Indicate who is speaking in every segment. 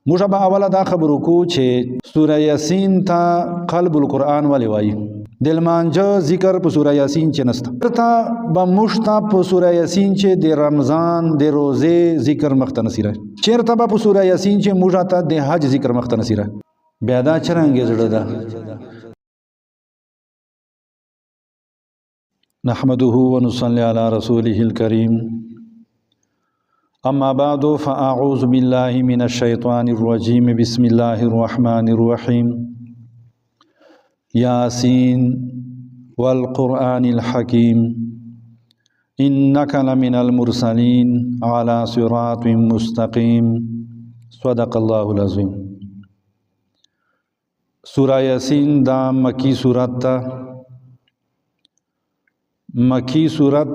Speaker 1: موږ به اوله دا خبرو کو چې سوره یاسین ته قلب القرآن ولې وایي. د لمانځه ذکر په سوره یاسین کې نشته. ته به موږ ته په سوره یاسین چې د رمضان د روزې ذکر مخته نصیره. چېرته به په سوره یاسین چې موږ ته د حج ذکر مخته نصیره. بیا دا چرنګې زړه ده. نحمده ونصلي على رسوله الكريم. اما بعد فاعوذ بالله من الشيطان الرجيم. بسم الله الرحمن الرحيم. ياسين والقرآن الحكيم إنك لمن المرسلين على صراط مستقيم. صدق الله العظيم. سورة یاسین دا مکی سورت تا. مکی سورت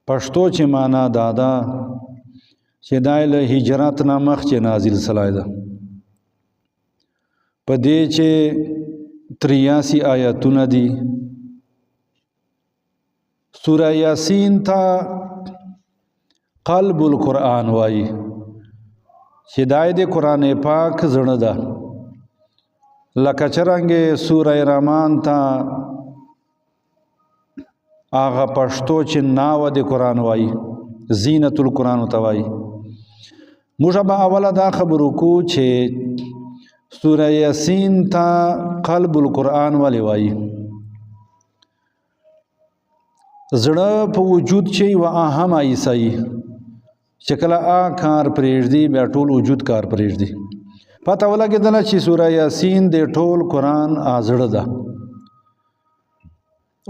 Speaker 1: پښتو چې معنا دادا چې دای له هجرت نه مخکې نازل سلای ده. په دې چې 83 آیاتونه دي. سوره یاسین ته قلب القرآن وایي چې دای د قرآن پاک زړه ده. لکه څرنګه سوره رحمان ته هغه پښتو چې ناوه د قرآن وایي زینت القرآن ته وایي. موږ به اوله دا خبرو کو چې سوره یاسین ته قلب القرآن ولې وایي. زړه په وجود چې یوه اهمه حصه وي چې کله کار پرېږدي بیا ټول وجود کار پرېږدي. پته ولګېدله چې سوره یاسین د ټول قرآن زړه ده.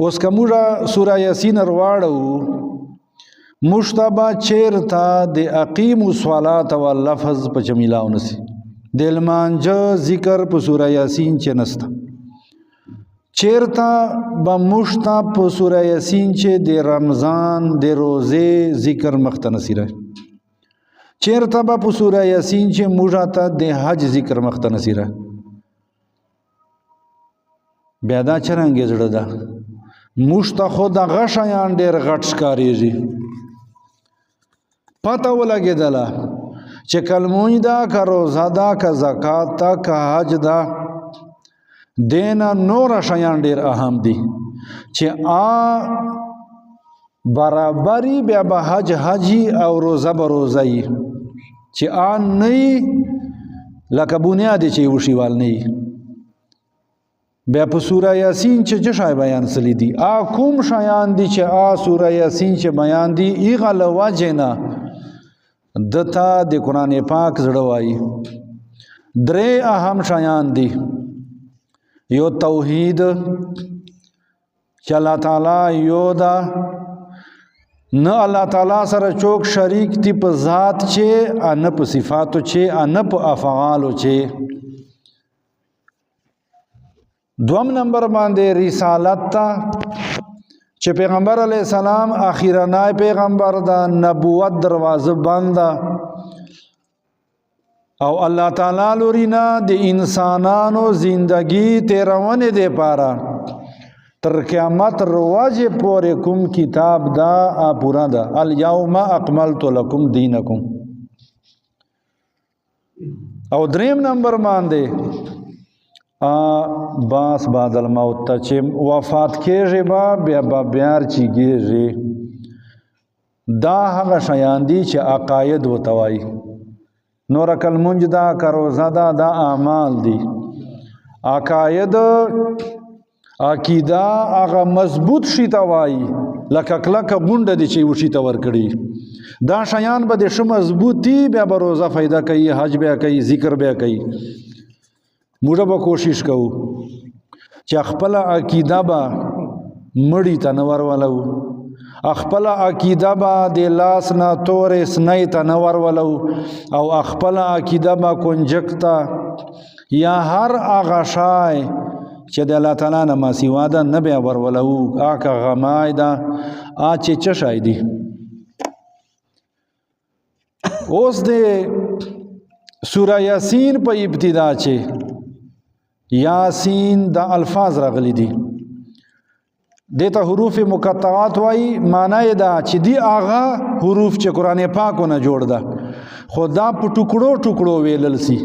Speaker 1: اوس که موږ سوره یاسین رواړو موږ ته به چېرته د اقیمو الصلاة واللفظ په چې میلاو نسي. د لمانځه ذکر په سوره یاسین کې نسته. چېرته به موږ ته په سوره یاسین چې د رمضان د روزې ذکر مخته نسي رہی. چېرته به په سوره یاسین چې موږ ته د حج ذکر مخته نسي رہی. بیا دا چرنګې زړه ده. موږ ته خو دغه شیان ډېر غټ ښکارېږي. پته ولګېدله چې که لمونځ ده که روزه ده که زکات ده که حج ده دې نه نوره شیان ډېر اهم دي چې برابري بیا به حج حجي او روزه به روزه وي. چې نه وي لکه بنیاد چې وشیوال نه وي. بیا په سوره یاسین چې څه شی بیان سلی دي کوم شیان دي چې سوره یاسین چې بیان دي هغه له وجې نه دته د قرآن پاک زړه وایي. درې اهم شیان دي. یو توحید چې الله تعالی یو ده نه الله تعالی سره څوک شریک دي په ذات چې نه په صفاتو چې نه په افعالو چې. دوم نمبر باندې رسالت ته چې پیغمبر علیه السلام اخیرنای پیغمبر ده. نبوت دروازه بند ده او الله تعالی لوري نه د انسانانو زندگی تیرونه دی پاره تر قیامت رواج پورې کوم کتاب دا پورا ده. الیوم اکملت لکم دینکم. او دریم نمبر باندې باس بعد الموت ته چې وفات کېږي بیا به بیار چیږي. دا هغه شیان دي چې عقاید ورته وایي. نوره که لمونځ ده که روزه ده دا اعمال دي. عقاید عقیده هغه مضبوط شي ته وایي لکه کلکه غونډه دي چې یو شي ته ورکړي. دا شیان به د ښه مضبوطي بیا به روزه فایده کوي حج بیا کوي ذکر بیا کوي. موږ به کوشش کوو چې خپل عقیده به مړی ته نه ورولو. خپل عقیده به د لاس نه تورې سنۍ ته نه ورولو او خپل عقیده به کنجک ته یا هر هغه شی چې د الله تعالی نه ماسیوا ده نه بیا ورولو. که غمای ده چې څه شی دي. اوس د سوره یاسین په ابتدا چې یاسین دا الفاظ راغلی دي دیتا حروف مقطعات وای معنی دا چې دی آغا حروف چې قرآن پاکونه جوړ ده. خو دا په ټوکړو ټوکړو ویلل سی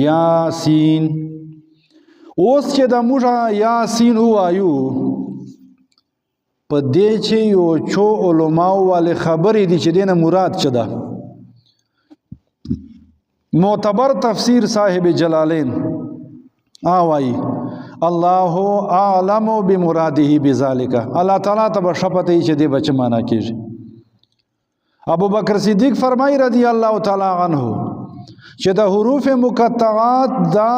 Speaker 1: یاسین. اوس چې د موږ یاسین ووایو په دې چې یو څو علماو والے خبرې دي چې دینه مراد څه ده. معتبر تفسیر صاحب جلالین آوائی الله اعلم بمراده بذالک. الله تعالی ته شپته چې دې بچ معنا کیږي. ابو بکر صدیق فرمای رضی الله تعالی عنہ چې د حروف مقطعات دا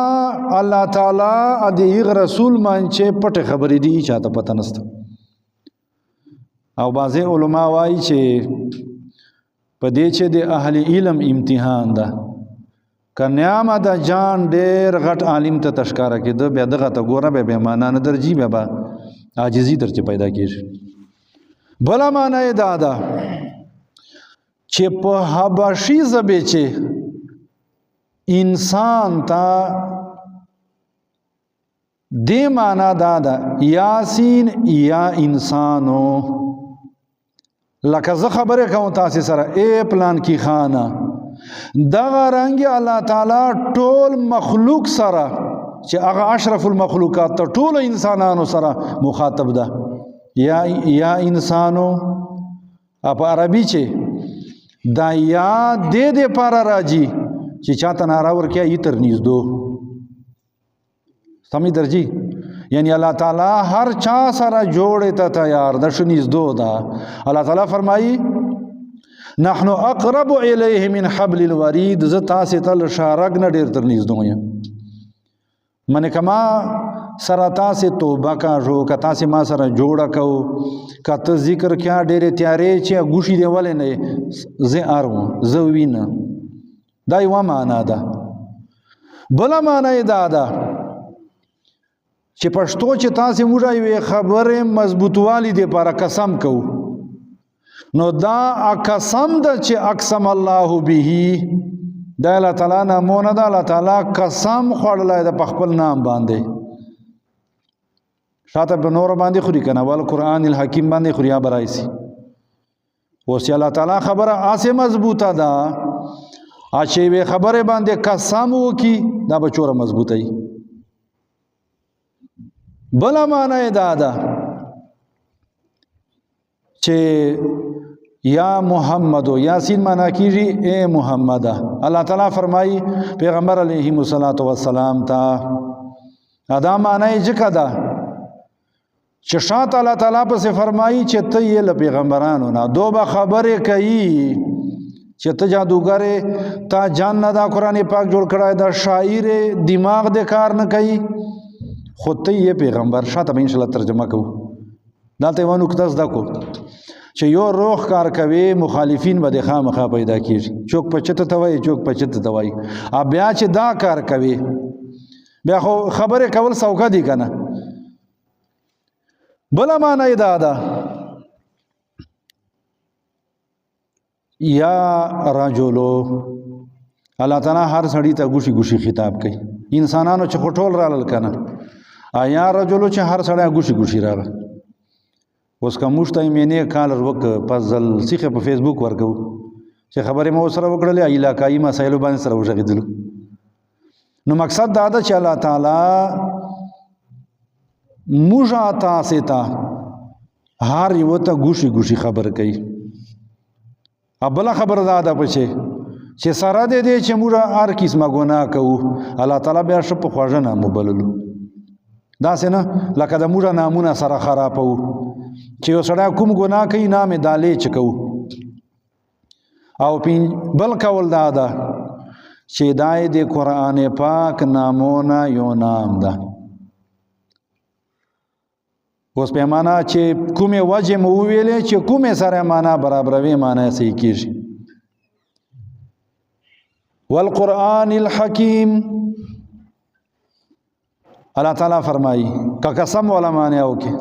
Speaker 1: الله تعالی د رسول مانچه پټه خبرې دي چاته پته نسته. او بعضی علما وایي چې په دې چې د اهل علم امتحان ده کنیامه د جان ډېر غټ عالم ته تشکاره کېده بیا دغه ته ګوره بیا معنا نه درځي بیا به عاجزي درته پیدا کېږي. بله معنا یې دا ده چې په حبشي ژبې چې انسان ته دې معنا دا ده یاسین یا انسانو. لکه زه خبرې کوم تاسې سره اے پلان کی خانه دغه رنګ الله تعالی ټول مخلوق سره چې هغه اشرف المخلوقات ته ټول انسانانو سره مخاطب ده. یا انسانو په عربي چې دا یا دې پاره راځي چې چاته ناره ورکیا یې تر نږدې سمې درځي. یعنی الله تعالی هر چا سره جوړې ته تیار ده شو نږدې ده. الله تعالی فرمایي نحن اقرب الیه من حبل الورید. زه تاسې ته له شارګ نه ډېر تر نږدې یم. منې که ما سره تاسې توبه کاږو که تاسې ما سره جوړه کوو که ته ذکر کیا ډېرې تیارې چې ګوشي دې ولې نه زه ارم زه وینه. دا یوه معنا ده. بله معنا یې دا ده چې پښتو چې تاسې موږ یوې خبرې مضبوطوالي دپاره قسم کوو نو دا قسم ده چې اقسم الله به دا الله تعالی نامونه ده. الله تعالی قسم خوړلی ده په خپل نام باندې. شاته په نور باندې خوري که نه والقرآن الحکیم باندې خوري یا به رایسي. اوس چې الله تعالی خبره هسې مضبوطه ده چې یوې خبرې باندې قسم وکړي دا به چوره مضبوطه وي. بله معنا یې دا ده چې یا محمدو یاسین معنا کیږي اے محمد. الله تعالی فرمایي پیغمبر علیه الصلاۃ والسلام ته ادا معنا یې ځکه ده چې شاته الله تعالی پسې فرمایي چې ته یې له پیغمبرانو نه دو به خبرې کوي چې ته جادوګرې تا جان نه دا قرآن پاک جوړ کړی دا شاعر دماغ دې کار نه کوي خو ته یې پیغمبر. شاته به انشاءالله ترجمه کوو. دلته یوه نکته زده کو چې یو روغ کار کوي مخالفین به د خامخا پیدا کېږي. چوک په چته ته وایي چوک په چته ته وایي. بیا چې دا کار کوي بیا خو خبرې کول سوکه دي که نه. بله معنا یې دا ده یا رجلو. الله تعالی هر سړي ته ګوشي ګوشي خطاب کوي. انسانانو چې خو ټول رالل که نه یا رجلو چې هر سړی ګوشي ګوشي راغی. اوس که موږ ته یې مینې کالر وکړه پس ځل سیخې په فیسبوک ورکوو چې خبرې مو سره وکړلې علاقایي مسایلو باندې سره وغږېدلو. نو مقصد دا ده چې الله تعالی موږ تاسې ته هر یوه ته ګوشي ګوشي خبر کوي. بله خبره دا ده چې سره د دې چې موږ هر قسمه ګناه کوو الله تعالی بیا ښه په خوږه نامو بللو. داسې نه لکه د موږ نامونه سره خرابوو چې یو سړی کوم ګناه کوي نام یې دالې چې کوو. او بل قول دا ده چې دا یې د قرآن پاک نامونه یو نام ده. اوس په معنا چې کومې وجې مو وویلې چې کومې سره معنا برابروي معنا یې صحیح کېږي. والقرآن الحکیم الله تعالی فرمایي که قسم والا معنی وکړي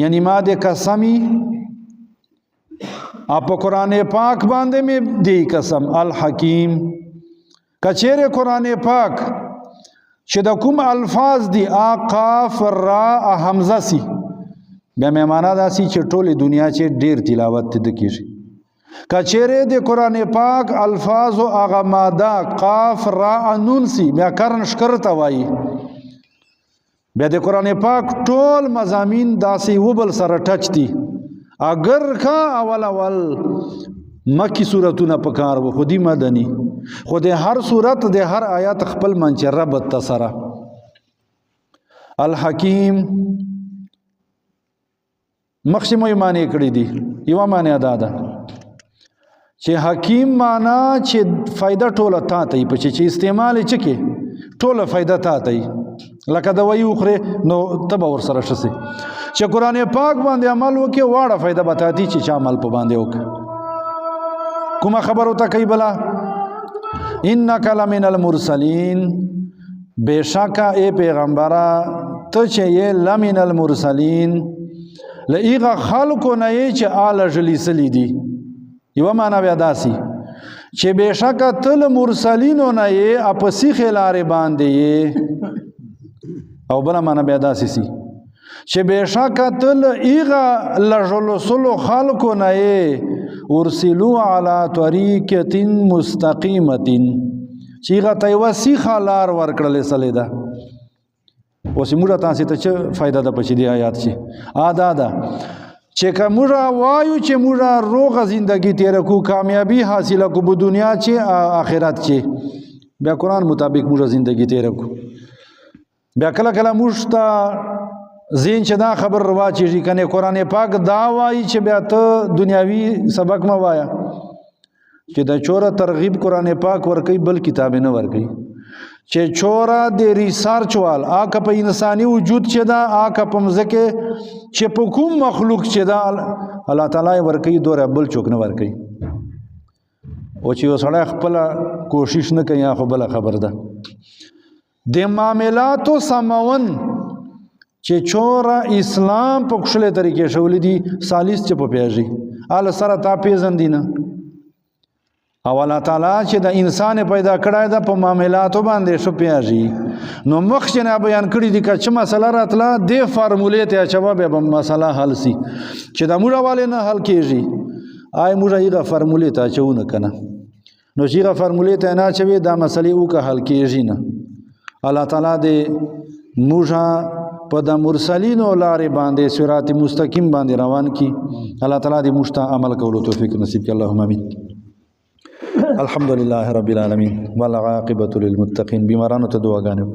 Speaker 1: یعنی ما د قسمی په قرآن پاک باندې مې دی قسم الحکیم. کچېرې قرآن پاک چې د کوم الفاظ دي قاف را حمزه سي بیا مې معنا داسي چې ټولې دنیا چې ډېر تلاوت د کېږي کچره د قرآن پاک الفاظ و آغا ماده قاف را نون سی بیا کرن شکر تا وای بیا د قرآن پاک ټول مضامین داسې وبل سره ټچ دي اگر کا اول مکی صورتونه پکار و خودی مدنی خود هر صورت د هر آیات خپل منچ ربط تسره الحکیم مخشموی معنی کړی دي یو معنی ادا ده چې حکیم معنا چې فائدہ ټوله تا ته په چې استعمال چکه ټوله فائدہ تا ته لکه د وی اخره نو تب ور سره شسي چې قران پاک باندې عمل وکي واړه فائدہ بتاتی چې چا عمل په باندې وک کومه خبر وته کوي بلا انک لمن المرسلین بشکا اے پیغمبره ته چې لمن المرسلین لئیغه خلقو نه چې آل جلیسلی دی یو معنا بیا داسي چې بشکا تل مرسلینو نه یې اپسی خلاره باندې او بل معنا بیا داسي سي چې بشکا تل ایغه لجلسلو خلقو نه یې ارسلوا علی طریقه مستقیمه چې ایغه تیوسی خلار ورکړل سلی ده اوس موږ تاسو ته څه فائدہ ده پچې دی آیات چې ادا ده چې کومه وایو چې موږ روغ زندگی تیر کو کامیابی حاصله کو په دنیا چې آخرت چې بیا قرآن مطابق موږ زندگی تیر کو بیا کله کله موږ ته زین چې دا خبر روا چې کنه قرآن پاک دا وایي چې بیا ته دنیاوی سبق ما وایا چې د چوره ترغیب قرآن پاک ورکی بل کتاب نه ورکی چې چوره د ریسرچ وال آکه په انسانی وجود چې دا آکه په مزکه چې په کوم مخلوق چې دا الله تعالی ورکی دوره بل چوک نه ورکی او چې وسړی خپل کوشش نه کوي خو بل خبر ده د معاملاتو سمون چې چوره اسلام په کوشله طریقې شولې دي سالیس چې په پیاږي ال سره تا پیژندینه او الله تعالی چې د انسان پیدا کړای دا په معاملاتو باندې شو پیاږي نو مخکنه بیان کړی دي چې مسله راتله د فارمولې ته چوا به مسله حل سي چې د موږ والے نه حل کیږي آی موږ یې فارمولې ته چونه کنه نو چې فارمولې ته نه چوي دا مسلې او که حل کیږي نه الله تعالی دې موږ په د مرسلین او لارې باندې صراط مستقیم باندې روان کی الله تعالی دې موږ ته عمل کولو توفیق نصیب کړي اللهم امين الحمد لله رب العالمین والعاقبۃ للمتقین بیمارانو ته دعاګانې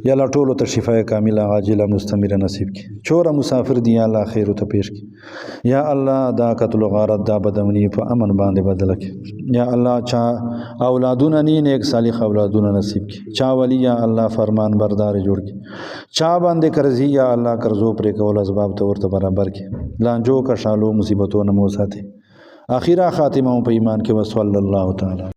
Speaker 1: یا الله ټولو ته شفای کامله عاجله مستمره نصیب کړي چوره مسافر دی یا الله خیر ته پیش کړي یا الله دا قتل غارت دا بدمنی په امن باندې بدل کړي یا الله چا اولادونه نه نیک صالح اولادونه نصیب کړي چا ولی یا الله فرمان بردار جوړ کړي چا باندې قرضی یا الله قرضو پرې کول اسباب ته ورته برابر کړي لانجو کا شالو مصیبتونو مو ساتي اخیرا خاتمه په ایمان کې وصلی الله تعالی